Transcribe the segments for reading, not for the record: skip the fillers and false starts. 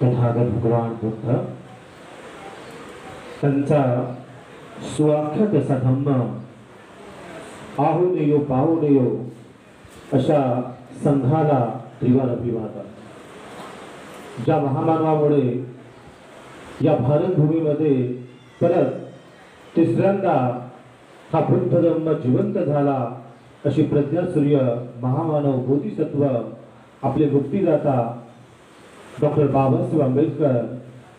तथागत भगवान बुद्ध त्यांचा सुवाख्य तसा धम्म आहुनेयो पाहुनेयो अशा संघाला त्रिवार अभिवादन। ज्या महामानवामुळे या भारतभूमीमध्ये परत तिसऱ्यांदा हा बुद्ध धम्म जिवंत झाला अशी प्रज्ञासूर्य महामानव बोधिसत्व आपले मुक्तिदाता डॉक्टर बाबासाहेब आंबेडकर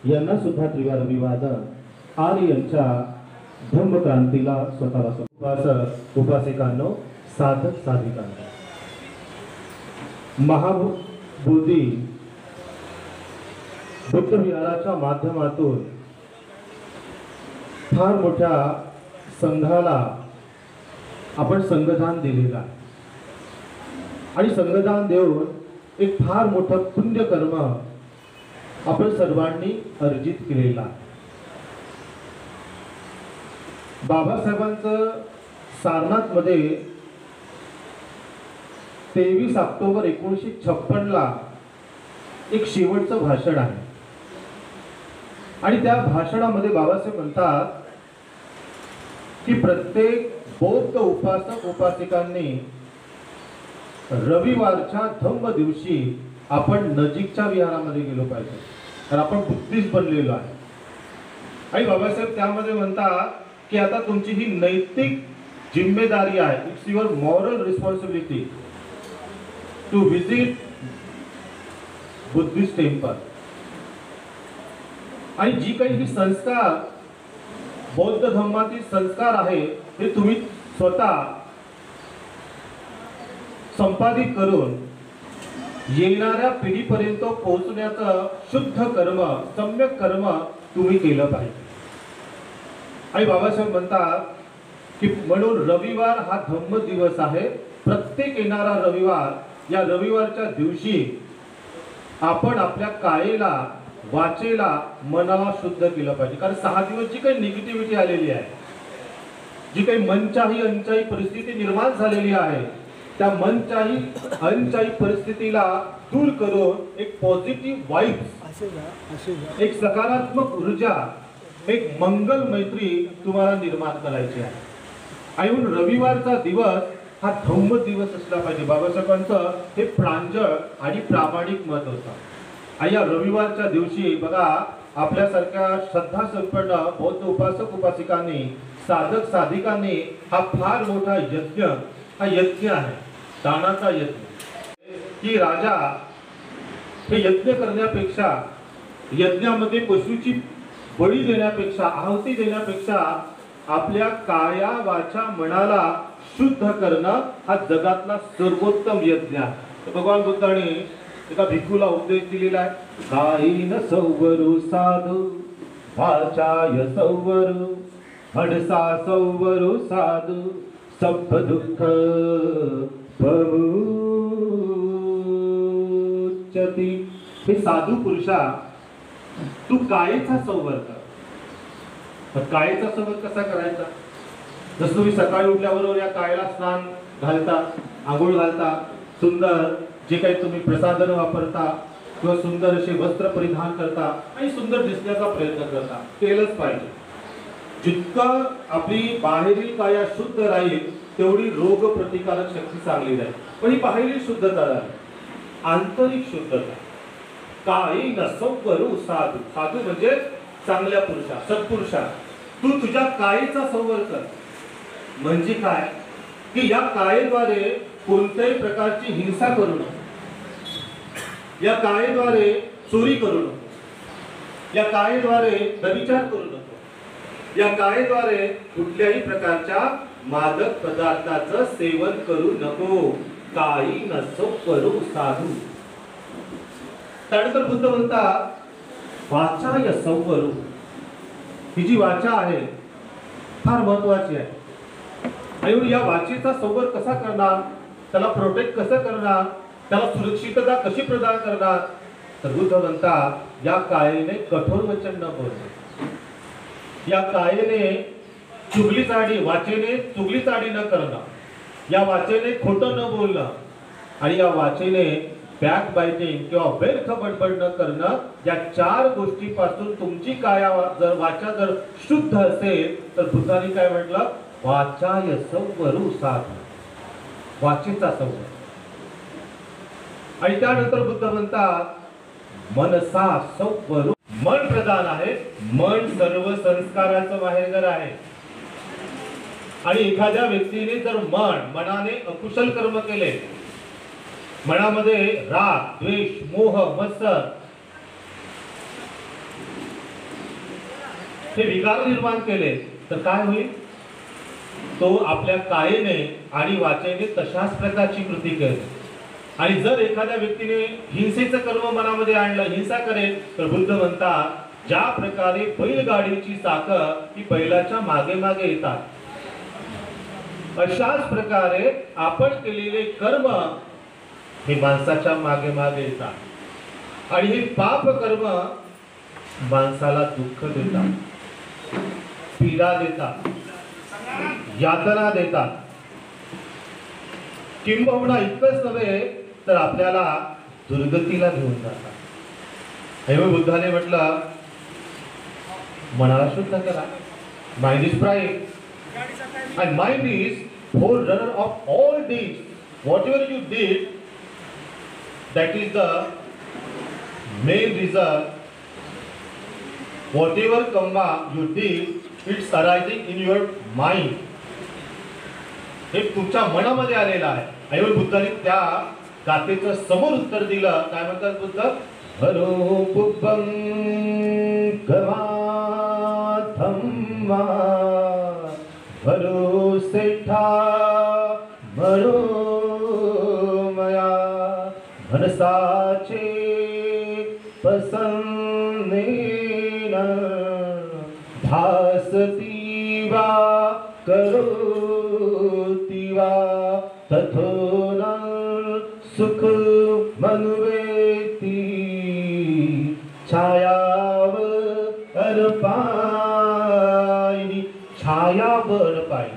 यांना सुद्धा त्रिवार अभिवादन आणि यांच्या धम्मक्रांतीला स्वतःला उपासक उपासिकांनो साधक साधिकांनो महाबोधी बुद्ध विहाराच्या माध्यमातून फार मोठ्या संघाला आपण संघदान दिलेलं आहे आणि संघदान देऊन एक फार मोठं पुण्य कर्म आपण सर्वांनी अर्जित केलेला आहे। बाबासाहेबांचं सारनाथ मध्ये 23 ऑक्टोबर 1956 ला एक शेवटचं भाषण आहे आणि त्या भाषणामध्ये बाबासाहेब म्हणतात की प्रत्येक बौद्ध उपासक उपासिकांनी रविवारच्या धम्म दिवशी आपण नजीकच्या विहारामध्ये गेलो पाहिजे, तर आपण बुद्धिस्ट बनलेलो आहे। आणि बाबासाहेब त्यामध्ये म्हणतात की आता तुमची ही नैतिक जिम्मेदारी आहे, it's your moral responsibility to visit Buddhist temple. आणि जी काही ही संस्कार बौद्ध धर्मातील संस्कार आहे हे तुम्ही स्वतः संपादित करून येणाऱ्या पिढीपर्यंत पोहोचण्याचं शुद्ध कर्म सम्यक कर्म तुम्ही केलं पाहिजे। आणि बाबासाहेब म्हणतात की म्हणून रविवार हा धम्म दिवस आहे। प्रत्येक येणारा रविवार या रविवारच्या दिवशी आपण आपल्या कायेला वाचेला मनाला शुद्ध केलं पाहिजे, कारण 6 दिवस जी काही निगेटिव्हिटी आलेली आहे, जी काही मनचाही अनचाही परिस्थिती निर्माण झालेली आहे, त्या मनचाही अनचाही परिस्थितीला दूर करून एक पॉझिटिव्ह वाइब्स, एक सकारात्मक ऊर्जा, एक मंगल मैत्री तुम्हाला निर्माण करायची आहे। आणि म्हणून रविवारचा दिवस हा धम्म दिवस असला पाहिजे। बाबासाहेबांचं हे प्रांजळ आणि प्रामाणिक मत होतं। आणि या रविवारच्या दिवशी बघा आपल्यासारख्या श्रद्धा संपन्न बौद्ध उपासक उपासिकांनी साधक साधिकांनी हा फार मोठा यज्ञ, हा यज्ञ आहे दानाचा यज्ञ, की राजा हे यज्ञ करण्यापेक्षा यज्ञामध्ये पशुची बळी देण्यापेक्षा आहुती देण्यापेक्षा आपल्या काया वाचा मनाला शुद्ध करणं हा जगातला सर्वोत्तम यज्ञ आहे। भगवान बुद्धाने एका भिक्खूला उपदेश दिलेला आहे, कायेन संवरू साधू वाचाय संवरू हडसा संवरू साधू सब दुःख प्रमुच्यति। हे साधू पुरुषा तू कायेचा संवर कर। कायेचा संवर कसा करायचा? जसं तुम्ही सकाळी उठल्याबरोबर या कायेला स्नान घालता, आंघोळ घालता, सुंदर जे काही तुम्ही प्रसाधन वापरता किंवा सुंदर असे वस्त्र परिधान करता आणि सुंदर दिसण्याचा प्रयत्न करता, केलंच पाहिजे। जितकं आपली बाहेरील काया शुद्ध राहील तेवढी रोग प्रतिकारक शक्ती चांगली राहील। पण ही बाहेरील शुद्धता राहील, आंतरिक शुद्धता। कायेन संवरू साधू, साधू म्हणजे चांगल्या पुरुषा, सत्पुरुषा। तू तुझ्या कायेचा संवर कर। म्हणजे काय की या कायेद्वारे कोणत्याही प्रकारची हिंसा करू नको, या कायेद्वारे चोरी करू नको, या कायेद्वारे व्यभिचार करू नको, या कायेद्वारे कुठल्याही प्रकारच्या मादक पदार्थाचं सेवन करू नको। कायेन संवरू साधू। त्यानंतर बुद्ध म्हणतात वाचाय संवरू। ही जी वाचा आहे फार महत्वाची आहे। आणि या वाचेचा संवर कसा करणार, त्याला प्रोटेक्ट कसं करणार, त्याला सुरक्षितता कशी प्रदान करणार, तर बुद्ध म्हणतात या कायेने कठोर वचन न बोलणे, या कायेने चुगलीचाडी, वाचेने चुगलीचाडी न करणं, या वाचेने खोटं न बोलणं, आणि या वाचेने बॅक बायटिंग किंवा व्यर्थ बडबड न करणं, या 4 गोष्टीपासून तुमची जर वाचा जर शुद्ध असेल तर बुद्धाने काय म्हटलं, वाचाय संवरू साध, वाचेचा संवर. आणि त्यानंतर बुद्ध म्हणतात मनसा संवरू, मन प्रधान आहे. मन सर्व संस्काराचं माहेरघर आहे. आणि एखाद्या व्यक्तीने जर मनाने अकुशल कर्म केले, मनामध्ये राग, द्वेष, मोह, मत्सर हे विकार निर्माण केले तर काय होईल, तो आपल्या कायेने आणि वाचेने तशाच प्रकारची कृती करेल. आणि जर एखाद्या व्यक्तीने हिंसेचं कर्म मनामध्ये आणलं, हिंसा करेल, तर बुद्ध म्हणतात ज्या प्रकारे बैलगाडीची चाकं ही बैलाच्या मागे मागे येतात, अशाच प्रकारे आपण केलेले कर्म हे माणसाच्या मागे मागे येतात. आणि हे पाप कर्म माणसाला दुःख देतात, पीडा देतात, यातना देतात. किंबहुना इतकंच नव्हे तर आपल्याला दुर्गतीला घेऊन जातात. हे बुद्धाने म्हटलं मनाला शुद्ध करा. Mind is pride and mind is forerunner of all deeds. Whatever you did, that is the main result. Whatever karma you did, it's arising in your mind. हे तुमच्या मनामध्ये आलेलं आहे. आणि बुद्धाने त्या गाथेचं समोर उत्तर दिलं. काय म्हणतात बुद्ध, हरो पुब्बं गवा धम्मा भरो सेठा भरो मया मनसाचे पसंदेन भासती वा करोति वा तथोन सुख मनुवेती छायाव अर्पायिनी. छायावर पाहिजे.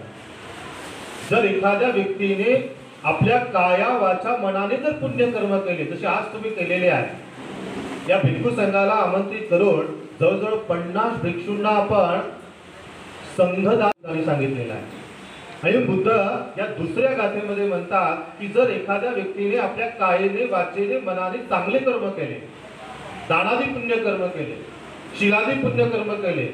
जर एखाद्या व्यक्तीने आपल्या काया वाचा मनाने जर पुण्यकर्म केले, जसे आज तुम्ही केलेले आहे, या भिक्खू संघाला आमंत्रित करून जवळजवळ 50 भिक्षूंना आपण संघदान सांगितलेलं आहे. आणि बुद्ध या दुसऱ्या गाथेमध्ये म्हणतात की जर एखाद्या व्यक्तीने आपल्या कायेने, वाचेने, मनाने चांगले कर्म केले, दानादी पुण्यकर्म केले, शीलादी पुण्यकर्म केले,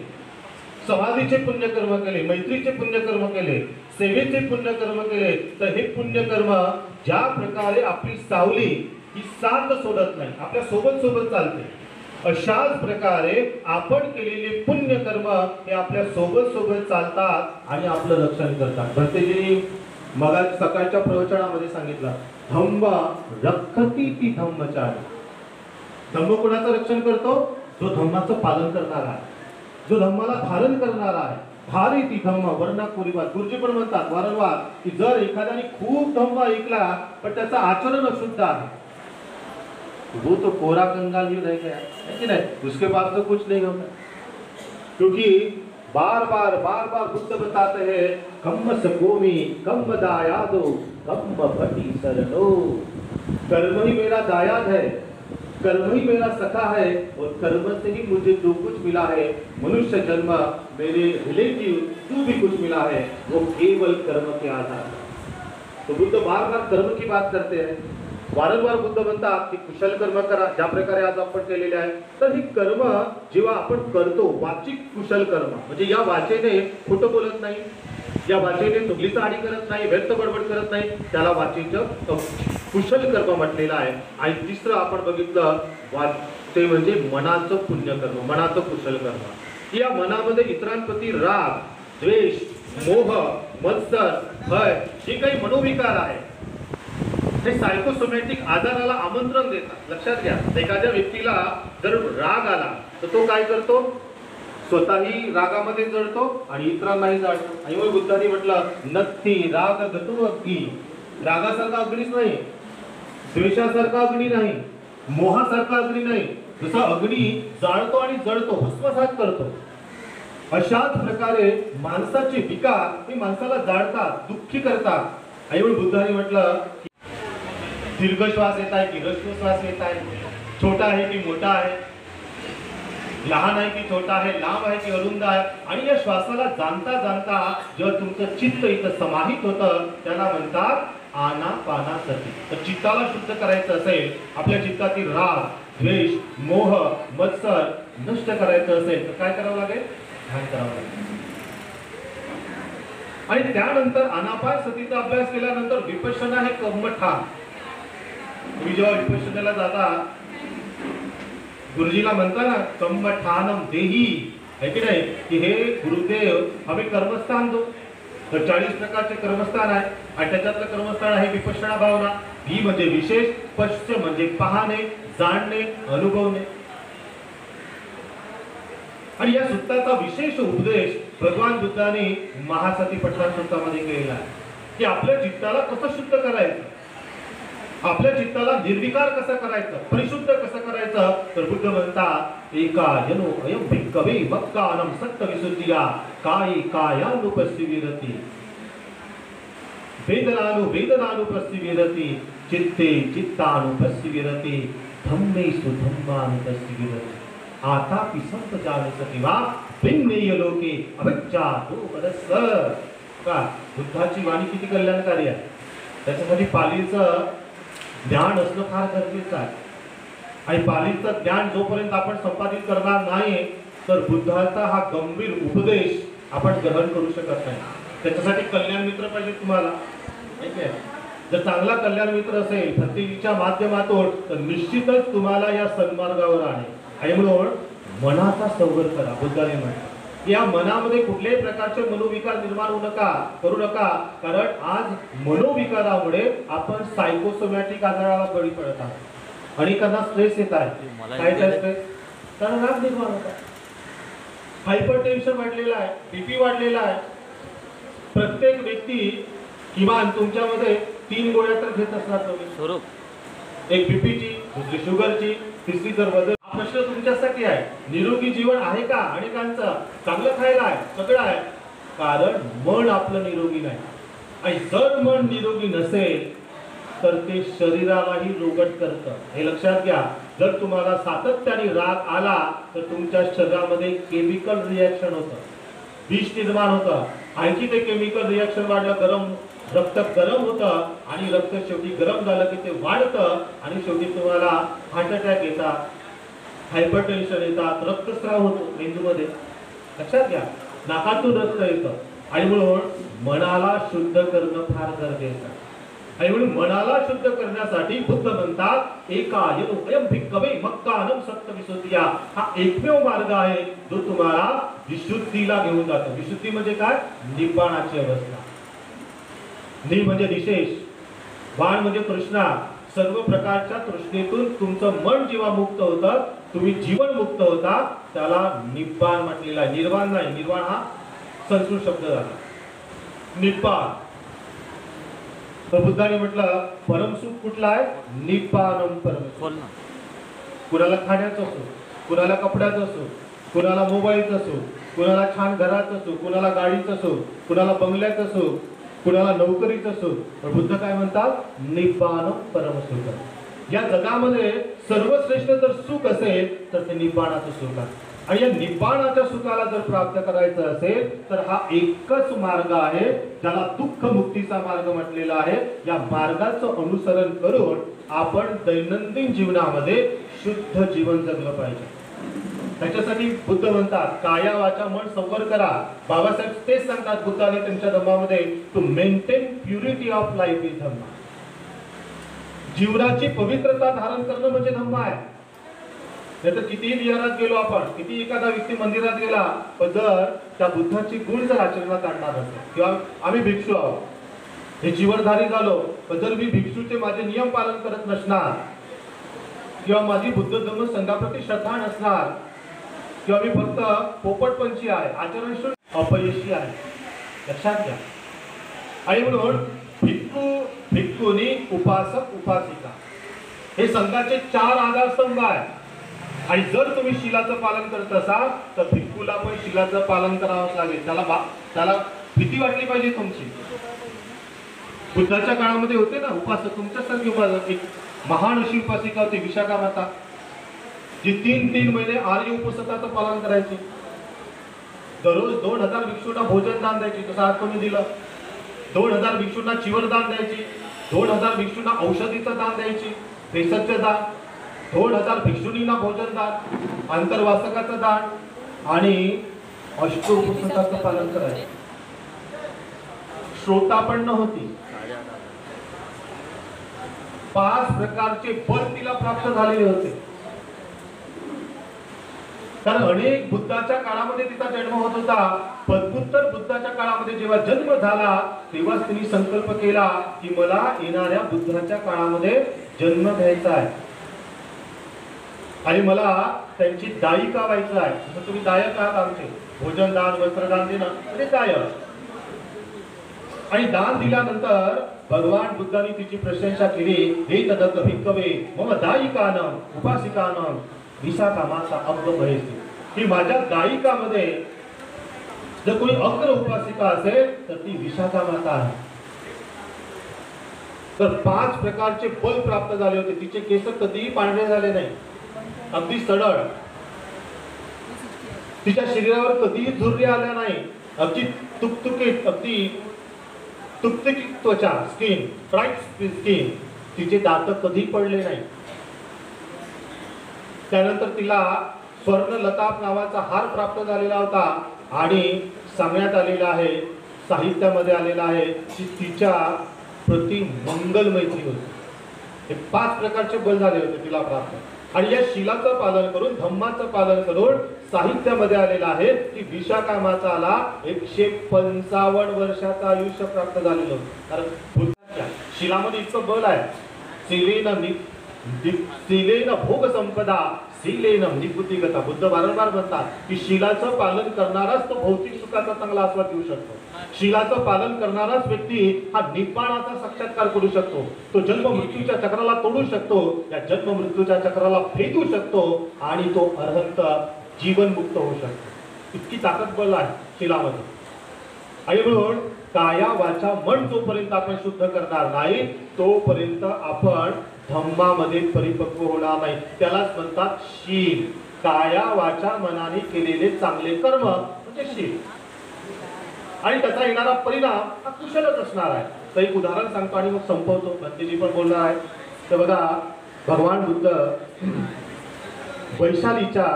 समाधीचे पुण्यकर्म केले, मैत्रीचे पुण्यकर्म केले, सेवेचे पुण्यकर्म केले, तर हे पुण्यकर्म ज्या प्रकारे आपली सावली ही साथ सोडत नाही, आपल्या सोबत सोबत चालते, अशाच प्रकारे आपण केलेले पुण्यकर्म हे आपल्या सोबत सोबत चालतात आणि आपलं रक्षण करतात. भरतेजींनी मग सकाळच्या प्रवचनामध्ये सांगितलं, धम्म रक्षती ती धम्मचारी. धम्म कोणाचं रक्षण करतो? जो धम्माचं पालन करणारा आहे, जो धम्माला धारण करणारा आहे. धारी ती धम्म वर्णा कोरीबात. गुरुजी पण म्हणतात वारंवार की जर एखाद्याने खूप धम्म ऐकला पण त्याचं आचरण अशुद्ध आहे, वो तो कोरा कंगाल ही रह गया है कि नहीं, उसके पास तो कुछ नहीं होगा. क्योंकि बार बार बुद्ध बताते हैं कम्म सकोमी कम्म दायादो कम्म भटी शरणो. कर्म ही मेरा दायाद है, कर्म ही मेरा सखा है, और कर्म से ही मुझे जो कुछ मिला है, मनुष्य जन्म, मेरे रिलेटिव जो भी कुछ मिला है, वो केवल कर्म के आधार पर. तो बुद्ध बार बार कर्म की बात करते हैं. वारंवार बुद्ध म्हणतात की कुशल कर्म करा, ज्या प्रकारे आज आपण केलेले आहे. तर ही कर्म जेव्हा आपण करतो, वाचिक कुशल कर्म म्हणजे या वाचेने खोटं बोलत नाही, या वाचेने चुगलीचा आडी करत नाही, व्यर्थ बडबड करत नाही, त्याला वाचेचं कुशल कर्म म्हटलेलं आहे. आणि तिसरं आपण बघितलं ते म्हणजे मनाचं पुण्यकर्म, मनाचं कुशल कर्म. या मनामध्ये इतरांप्रती राग, द्वेष, मोह, मत्सर, भय जे काही मनोविकार आहे हे सायकोसोमॅटिक आजाराला आमंत्रण देतात. लक्षात घ्या, एखाद्या व्यक्तीला जर राग आला तर तो काय करतो? स्वतःही रागामध्ये जळतो आणि इतरांनाही जाळतो. आणि मग बुद्धांनी म्हटलं नक्की राग गतो अग्नी. रागासारखा अग्नीच नाही, द्वेषासारखा अग्नी नाही, मोहासारखा अग्नी नाही. जसा अग्नी जाळतो आणि जळतो, भस्मसात करतो, अशाच प्रकारे माणसाचे विकार हे माणसाला जाळतात, दुःखी करतात. आणि मग बुद्धांनी म्हटलं दीर्घ श्वास येत आहे की ह्रस्व श्वास येत आहे, छोटा आहे की मोठा आहे, लहान आहे की छोटा आहे, लांब आहे की अरुंद आहे. आणि या श्वासाला जाणता जाणता जेव्हा तुमचं चित्त इथं समाहित होतं त्याला म्हणतात आनापानासती. तर चित्ताला शुद्ध करायचं असेल, आपल्या चित्तातील राग, द्वेष, मोह, मत्सर नष्ट करायचं असेल तर काय करावं लागेल? ध्यान करावं लागेल. आणि त्यानंतर आनापानसतीचा अभ्यास केल्यानंतर विपश्यना हे कर्मठाण. तुम्ही जेव्हा विपश्यनेला जाता गुरुजीला म्हणता ना कर्मठानम देही, है की नाही, की हे गुरुदेव हमें कर्मस्थान दो. तर 40 प्रकारचे कर्मस्थान आहे आणि त्याच्यातलं कर्मस्थान आहे विपश्यना भावना. ही म्हणजे विशेष, पश्च म्हणजे पाहणे, जाणणे, अनुभवणे. आणि या सूत्राचा विशेष उपदेश भगवान बुद्धाने महासती पठण सूत्रामध्ये केलेला आहे की आपल्या चित्ताला कसं शुद्ध करायचं, आपल्या चित्ताला निर्विकार कसं करायचं, परिशुद्ध कसं करायचं. तर बुद्ध म्हणतात एका जनो अयम भिक्खवे मक्कानम सत्त विशुद्धिया काये कायानुपस्थिविरति वेदनानु वेदनानुपस्थिविरति चित्ते चित्तानुपस्थिविरति धम्मेषु धम्मानुपस्थिविरति आतापि संपजानसति वा भिन्नेय लोके अविज्ञातो वदस्स. का बुद्धाची वाणी किती कल्याणकारी आहे. त्याच्यासाठी पालीचं ज्ञान असणं फार गरजेचं आहे. आणि पालीचं ज्ञान जोपर्यंत आपण संपादित करणार नाही तर बुद्धाचा हा गंभीर उपदेश आपण ग्रहण करू शकत नाही. त्याच्यासाठी कल्याण मित्र पाहिजे तुम्हाला. जर चांगला कल्याण मित्र असेल भक्तीच्या माध्यमातून तर निश्चितच तुम्हाला या सन्मार्गावर आहे. आणि म्हणून मनाचा संवर करा. बुद्धाने म्हटलं या मनामध्ये कुठल्याही प्रकारचे मनोविकार निर्माण करू नका. कारण आज मनोविकारामुळे आपण सायकोसोमॅटिक आजाराला बळी पडत आहोत. अनेकांना स्ट्रेस येत आहे. काय स्ट्रेस? कारण राग निर्माण होता, हायपर टेन्शन वाढलेलं आहे, बीपी वाढलेला आहे. प्रत्येक व्यक्ती किमान तुमच्यामध्ये 3 गोळ्या तर घेत असणार तुम्ही. एक बीपीची, दुसरी शुगरची, तिसरी तर वजन. हा प्रश्न तुमच्यासाठी आहे. निरोगी जीवन आहे का? अनेकांचं चांगलं खायला आहे, सगळं आहे, कारण मन आपलं निरोगी नाही. आणि जर मन निरोगी नसेल तर ते शरीरालाही रोगट करतं. हे लक्षात घ्या. जर तुम्हाला सातत्याने राग आला तर तुमच्या शरीरामध्ये केमिकल रिॲक्शन होतं, विष निर्माण होतं. आणखी ते केमिकल रिॲक्शन वाढलं, गरम रक्त गरम होतं आणि रक्त शेवटी गरम झालं की ते वाढतं आणि शेवटी तुम्हाला हार्ट अटॅक येतात, हायपरटेन्शन येतात, रक्तस्राव होतो मेंदूमध्ये. लक्षात घ्या. नाकातून रक्त येतं. आणि म्हणून मनाला शुद्ध करणं फार गरजेचं आहे. आणि म्हणून मनाला शुद्ध करण्यासाठी बुद्ध म्हणतात एका अयम भिक्खवे मक्कानम सत्त विशुद्धिया. हा एकमेव मार्ग आहे जो तुम्हाला विशुद्धीला घेऊन जातो. विशुद्धी म्हणजे काय? निब्बाणाची अवस्था. नि म्हणजे निशेष, वाण म्हणजे तृष्णा. सर्व प्रकारच्या तृष्णेतून तुमचं मन जेव्हा मुक्त होतं, तुम्ही जीवन मुक्त होता, त्याला निब्बाण म्हटलेला आहे. निर्वाण नाही. निर्वाण हा संस्कृत शब्द झाला. निब्बाण. तर बुद्धाने म्हटलं परमसुख कुठला आहे? निब्बाणम परमसुख. कुणाला खाण्याचं असो, कुणाला कपड्याचं असो, कुणाला मोबाईलचं असो, कुणाला छान घराचं असो, कुणाला गाडीचं असो, कुणाला बंगल्याचं असो, कुणाला नोकरीचं असो, तर बुद्ध काय म्हणतात? निब्बाणम परमसुख. या जगामध्ये सर्वश्रेष्ठ जर सुख असेल तर ते निब्बाणाचं सुख आहे. आणि या निब्बाणाच्या सुखाला जर प्राप्त करायचं असेल तर हा एकच मार्ग आहे ज्याला दुःख मुक्तीचा मार्ग म्हटलेला आहे. या मार्गाचं अनुसरण करून आपण दैनंदिन जीवनामध्ये शुद्ध जीवन जगलं पाहिजे. त्याच्यासाठी बुद्ध म्हणतात काया वाचा मन संवर करा. बाबासाहेब तेच सांगतात बुद्धाने त्यांच्या धम्मामध्ये, to maintain purity of life is Dhamma. जीवनाची पवित्रता धारण करणं म्हणजे धम्म आहे. नाहीतर कितीही विहारात गेलो आपण, किती एखादा व्यक्ती मंदिरात गेला, पण जर त्या बुद्धाची गुण जर आचरणात आणणार असेल, किंवा आम्ही भिक्षू आहोत, हे जीवनधारी झालो, पण जर मी भिक्षूचे माझे नियम पालन करत नसणार, किंवा माझी बुद्ध धम्म संघाप्रती श्रद्धा नसणार, किंवा मी फक्त पोपटपंची आहे, आचरण अपयशी आहे, लक्षात घ्या. आणि म्हणून भिक्खू, भिक्खुनी, उपासक, उपासिका हे संघाचे 4 आधारस्तंभ आहेत. आणि जर तुम्ही शिलाचं पालन करत असाल तर भिक्खूला पण शिलाचं पालन करावं लागेल. त्याला भीती वाटली पाहिजे तुमची. बुद्धाच्या काळामध्ये होते ना उपासक, तुमच्यासारखी उपासक. एक महान अशी उपासिका होती विशाखा माता, जी 3 महिने आर्य उपवासाचं पालन करायची. दररोज 2000 भिक्षूंना भोजन दान द्यायची, तसं आज तुम्ही दिलं. 2000 भिक्षूंना चिवरदान द्यायची, 2000 भिक्षूंना औषधीचं दान द्यायची, भेसजचं दान, 2000 भिक्षुणींना भोजन दान, अंतर्वासकाचं दान आणि अष्टोपवासाचं पालन करायचं. श्रोता पण नव्हती. 5 प्रकारचे बल तिला प्राप्त झालेले होते. कारण अनेक बुद्धाच्या काळामध्ये तिचा जन्म होत होता. पद्मुत्तर बुद्धाच्या काळामध्ये जेव्हा जन्म झाला तेव्हाच तिने संकल्प केला की मला येणाऱ्या बुद्धाच्या काळामध्ये जन्म घ्यायचा आहे आणि मला त्यांची दायिका व्हायचं आहे. जसं तुम्ही दायक आहात आमचे, भोजन दान वस्त्रदान देणं म्हणजे दायक. आणि दान दिल्यानंतर भगवान बुद्धांनी तिची प्रशंसा केली. हे तदत भिक्खवे मम दायिकानं उपासिकानं विशाखामाचा अग्रभयसी, की माझ्या दायिकामध्ये जर कोणी अग्र उपासिका असेल तर ती विशाखा माता आहे. तर 5 प्रकारचे बल प्राप्त झाले होते. तिचे केस कधीही पांढरे झाले नाही, अगदी सरळ. तिच्या शरीरावर कधीही झुर्या आल्या नाही, अगदी तुकतुकीत, अगदी तुकतुकीत त्वचा, स्किन, ब्राईट स्किन. तिचे दात कधी पडले नाही. त्यानंतर तिला स्वर्ण लताप नावाचा हार प्राप्त झालेला होता आणि सांगण्यात आलेला आहे, साहित्यामध्ये आलेला आहे की तिच्या प्रति मंगलमैत्री होती. हे 5 प्रकारचे बल झाले होते तिला प्राप्त. आणि या शीलाचं पालन करून, धम्माचं पालन करून साहित्यामध्ये आलेला आहे की विशाखा माताला 155 वर्षाचं आयुष्य प्राप्त झालेलं होतं. कारण बुद्धाच्या शीलामध्ये इतकं बल आहे. शीलेन भोग संपदा शीलेन निकुतिगता. बुद्ध वारंवार म्हणतात की शीलाचं पालन करणाराच तो भौतिक सुखाचा चांगला आस्वाद घेऊ शकतो. शीलाचं पालन करणाराच व्यक्ती हा निब्बाणाचा साक्षात्कार करू शकतो. तो जन्म मृत्यूच्या चक्राला तोडू शकतो, या जन्म मृत्यूच्या चक्राला भेदू शकतो आणि तो अर्हंत जीवनमुक्त होऊ शकतो. इतकी ताकद बल आहे शीलामध्ये. आणि म्हणून काया वाचा मन जोपर्यंत आपण शुद्ध करणार नाही तोपर्यंत आपण धम्मामध्ये परिपक्व होणार नाही. त्यालाच म्हणतात शील. काया वाचा मनाने केलेले चांगले कर्म म्हणजे शील. आणि त्याचा येणारा परिणाम हा कुशलच असणार आहे. तर एक उदाहरण सांगतो आणि मग संपवतो. भंतेजी पण बोलणार आहे. तर बघा, भगवान बुद्ध वैशालीच्या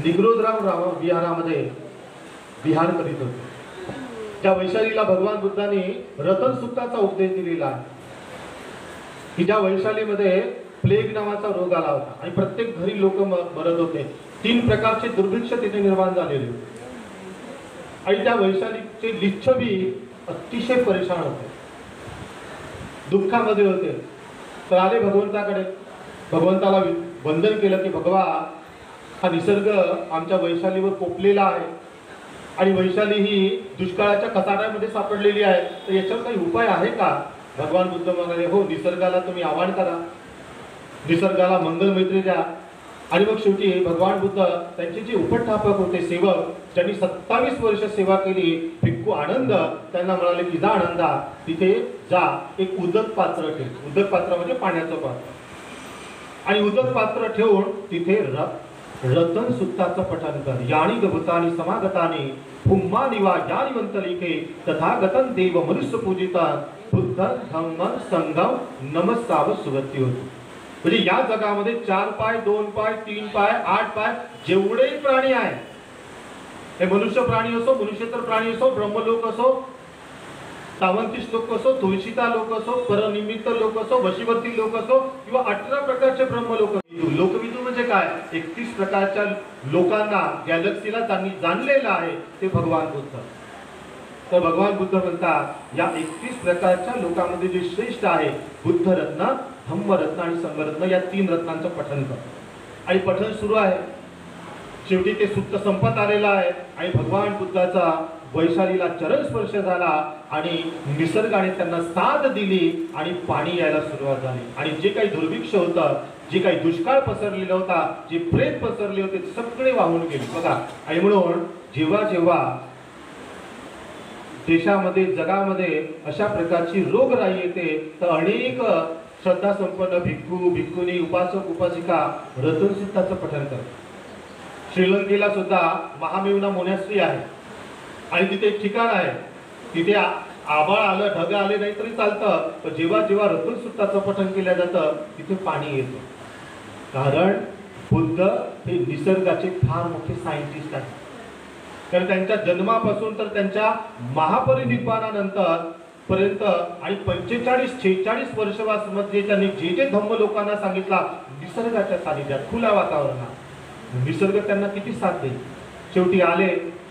निग्रोधराम विहारामध्ये विहार करीत होते. त्या वैशालीला भगवान बुद्धांनी रतन सूक्ताचा उपदेश दिलेला आहे की ज्या वैशालीमध्ये प्लेग नावाचा रोग आला होता आणि प्रत्येक घरी लोक मरत होते. 3 प्रकारचे दुर्भिक्ष तिथे निर्माण झालेले होते आणि त्या वैशालीचे लिच्छवी अतिशय परेशान होते, दुःखामध्ये होते. तर आले भगवंताकडे, भगवंताला वंदन केलं की भगवा, हा निसर्ग आमच्या वैशालीवर कोपलेला आहे आणि वैशाली ही दुष्काळाच्या कचाट्यामध्ये सापडलेली आहे, तर याच्यावर काही उपाय आहे का? भगवान बुद्ध म्हणाले, हो, निसर्गाला तुम्ही आवाहन करा, निसर्गाला मंगल मैत्री द्या. आणि मग शेवटी भगवान बुद्ध त्यांचे जे उपस्थापक होते, सेवक, ज्यांनी 27 वर्ष सेवा केली, भिक्खू आनंद, त्यांना म्हणाले की जा आनंदा, तिथे जा, एक उदक पात्र ठेव. उदक पात्र म्हणजे पाण्याचं पात्र. आणि उदक पात्र ठेवून तिथे रतन सूक्ताचं पठण कर. यानी गभतानी समागतानी पुम्मानिवा यानी वंतलिके तथागतन देव मनुष्य पूजिता बुद्धं धम्मं संघं नमस्साव सुगती होती. म्हणजे या जगामध्ये 4 पाय, 2 पाय, 3 पाय, 8 पाय जेवढेही प्राणी आहेत, हे मनुष्य प्राणी असो, मनुष्यतर प्राणी असो, ब्रह्मलोक असो, तावंतिश लोक असो, तुळशीता लोक असो, परनिमित्त लोक असो, वशीवर्ती लोक असो किंवा 18 प्रकारचे ब्रह्मलोक. लोकविदू म्हणजे काय? 31 प्रकारच्या लोकांना, गॅलेक्सीला त्यांनी जाणलेलं आहे ते भगवान बुद्ध. तर भगवान बुद्ध म्हणतात या 31 प्रकारच्या लोकांमध्ये जे श्रेष्ठ आहे बुद्ध रत्न, धम्मरत्न आणि संघरत्न, या 3 रत्नांचं पठण कर. आणि पठण सुरू आहे. शेवटी ते सूक्त संपत आलेलं आहे आणि भगवान बुद्धाचा वैशालीला चरण स्पर्श झाला आणि निसर्गाने त्यांना साथ दिली आणि पाणी यायला सुरुवात झाली. आणि जे काही दुर्भिक्ष होतं, जे काही दुष्काळ पसरलेला होता, जे प्रेत पसरले होते, सगळे वाहून गेले. बघा, आणि म्हणून जेव्हा जेव्हा देशामध्ये जगामध्ये अशा प्रकारची रोगराई येते तर अनेक श्रद्धा संपन्न भिक्खू भिक्खुनी उपासक उपासिका रतनसुत्ताचं पठण करतात। श्रीलंकेला सुद्धा महामेवना मोनॅस्ट्री आहे आणि तिथे एक ठिकाण आहे, तिथे आभाळ आलं ढग आले नाही तरी चालतं, पण जेव्हा जेव्हा रतनसुत्ताचं पठण केलं जातं तिथे पाणी येतं। कारण बुद्ध हे निसर्गाचे फार मोठे सायंटिस्ट आहेत, तर त्यांच्या जन्मापासून तर त्यांच्या महापरिनिर्वाणानंतर पर्यंत आणि 45-46 वर्षामध्ये त्यांनी जे जे धम्म लोकांना सांगितला निसर्गाच्या सानिध्यात खुल्या वातावरणात, निसर्ग त्यांना किती साथ देईल। शेवटी आले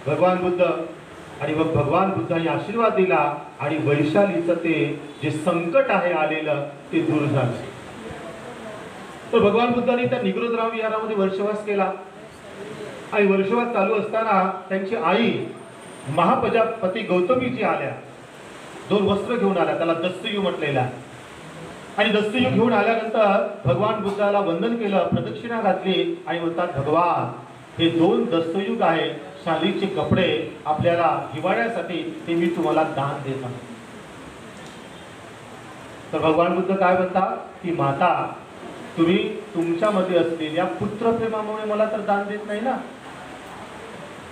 भगवान बुद्ध आणि मग भगवान बुद्धांनी आशीर्वाद दिला आणि वैशालीचं ते जे संकट आहे आलेलं ते दूर झालं। तर भगवान बुद्धांनी त्या निग्रोधराम विहारामध्ये वर्षवास केला आणि वर्षवास चालू असताना त्यांची आई महाप्रजापती गौतमीजी आल्या, 2 वस्त्र घेऊन आल्या, त्याला दस्तयू म्हटलेला। आणि दस्तयू घेऊन आल्यानंतर भगवान बुद्धाला वंदन केलं, प्रदक्षिणा घातली आणि म्हणतात भगवान हे 2 दस्तयुग आहे, शालीचे कपडे आपल्याला हिवाळ्यासाठी ते मी तुम्हाला दान देत आहे। तर भगवान बुद्ध काय म्हणतात की माता तुम्ही तुमच्यामध्ये असलेल्या पुत्रप्रेमामुळे मला तर दान देत नाही ना।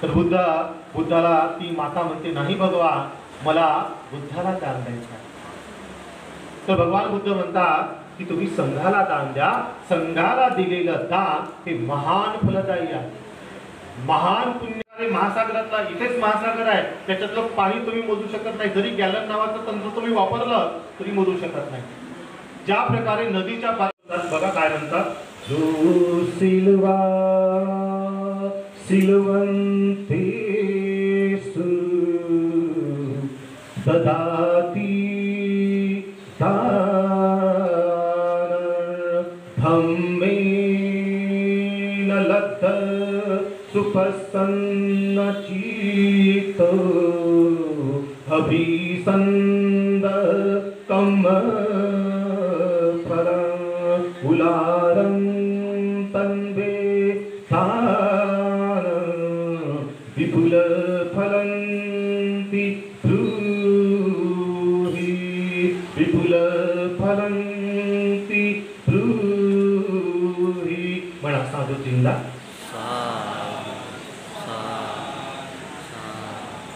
तर बुद्धाला ती माता म्हणते नाही भगवान मला बुद्धाला दान द्यायचं आहे। तर भगवान बुद्ध म्हणतात की तुम्ही संघाला दान द्या, संघाला दिलेलं दान हे महान फलदायी आहे, महान पुण्य। महासागरातला इथेच महासागर आहे, त्याच्यातलं पाणी तुम्ही मोजू शकत नाही, जरी गॅलन नावाचं तंत्र तुम्ही वापरलं तरी मोजू शकत नाही। ज्या प्रकारे नदीच्या बघा काय म्हणतात, जो सिल्वा सिल्वंते सु ददाती दान धम्मेन लब्ध सुप्रसन्न चित्तो अभिसंद कम उलारं तन्वे दान विपुल फलन्ति ब्रूहि विपुल फलन्ति ब्रूहि। म्हणा साधूजींना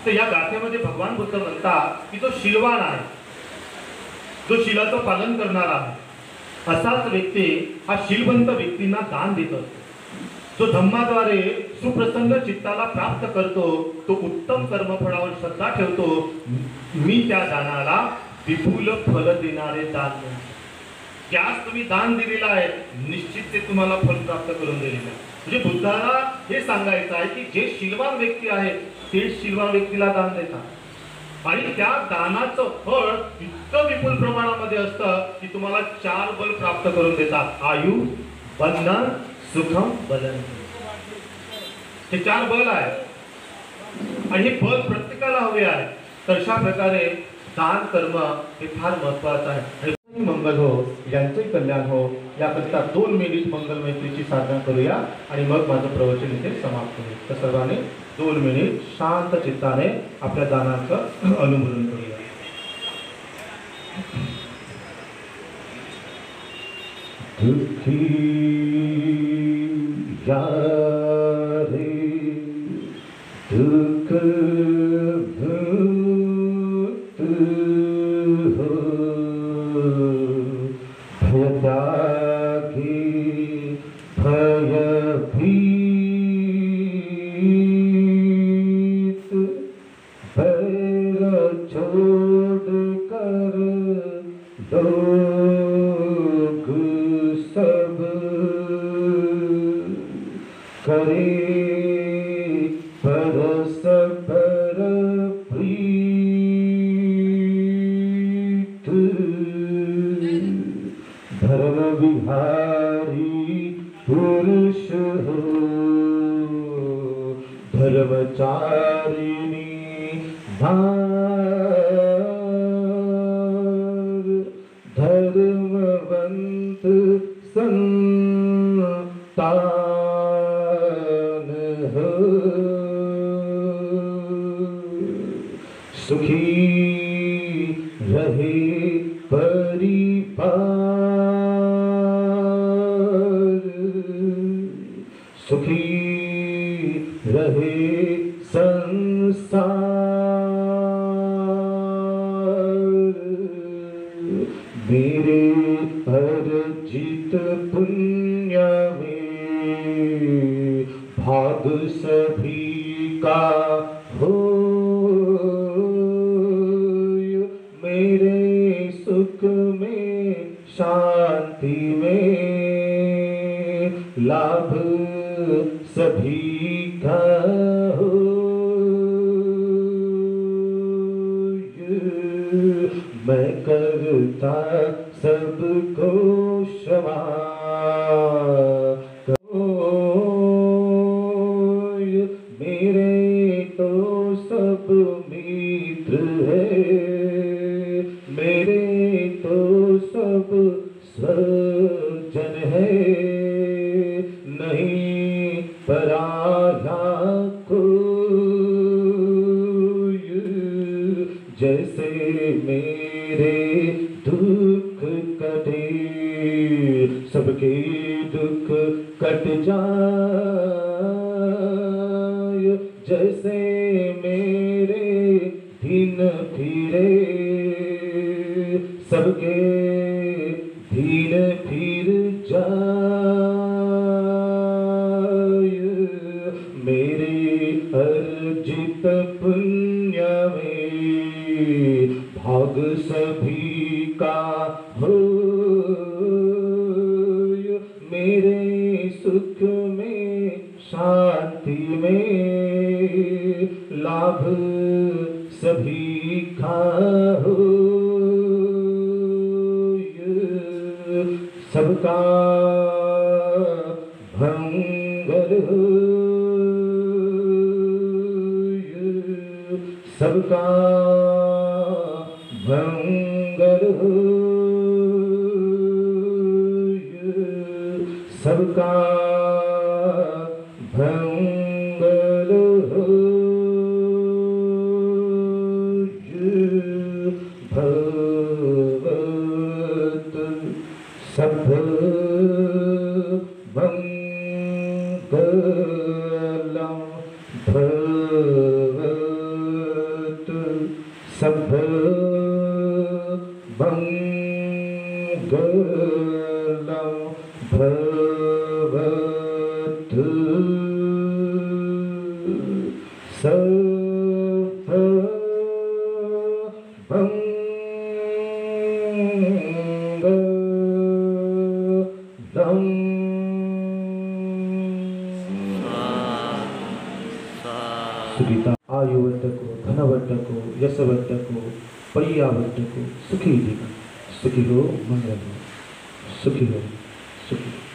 तर या गाथेमध्ये भगवान बुद्ध म्हणतात की जो शीलवान आहे, जो शीलाचं पालन करणारा आहे, असाच व्यक्ती हा शीलवंत व्यक्तींना दान देत असतो। जो धम्माद्वारे सुप्रसन्न चित्ताला प्राप्त करतो तो उत्तम कर्मफळावर श्रद्धा ठेवतो, मी त्या दानाला विपुल फल देणारे दान म्हणतो। ज्यास तुम्ही दान दिलेलं आहे निश्चित ते तुम्हाला फल प्राप्त करून दिलेलं आहे। म्हणजे बुद्धाला हे सांगायचं आहे की जे शीलवान व्यक्ती आहे ते शीलवान व्यक्तीला दान देतात आणि त्या दानाचं फळ इतकं विपुल प्रमाणामध्ये असतं की तुम्हाला 4 बल प्राप्त करून देतात, आयु बंधन सुखम बलन। हे 4 बल आहे आणि हे बल प्रत्येकाला हवे आहे। तर अशा प्रकारे दान कर्म हे फार महत्वाचं आहे। मंगल हो, यांचे कल्याण हो, याकरिता 2 मिनिट मंगल मैत्रीची साधना करूया आणि मग माझं प्रवचन इथे समाप्त होईल। तर सर्वांनी 2 मिनिट शांत चित्ताने आपल्या दानाचं अनुमोदन करूया। दुःखी यारे दुःख सुखी रहे परिवार, सुखी रहे संसार। मेरे अर्जित पुण्य में भाग सभी का हो, मेरे सुख में शांति में लाभ सभी का हो। मैं करता सबको क्षमा, मेरे तो सब मित्र है, मेरे तो सब स्वजन है, नहीं पराया कोई। जैसे मेरे दुख कटे, सबके दुख कट जाए, जैसे मेरे दिन फिरे, सबके दिन फिर जाए। मेरे अर्जित पुण्य में भाग सभी का हो, मेरे सुख में शांति में लाभ सभी का हो। सबका मंगल हो, सबका मंगल हो, सबका मंगल हो। भवत सब मंगलम, भवत सब मंगलम, भवत सब मंगलम। सुखिता आयुवर्धको, धनवर्धको, यशवर्धको, परियावर्धको, सुखी दिना, सुखी हो, मंगल हो, सुखी हो, सुखी हो।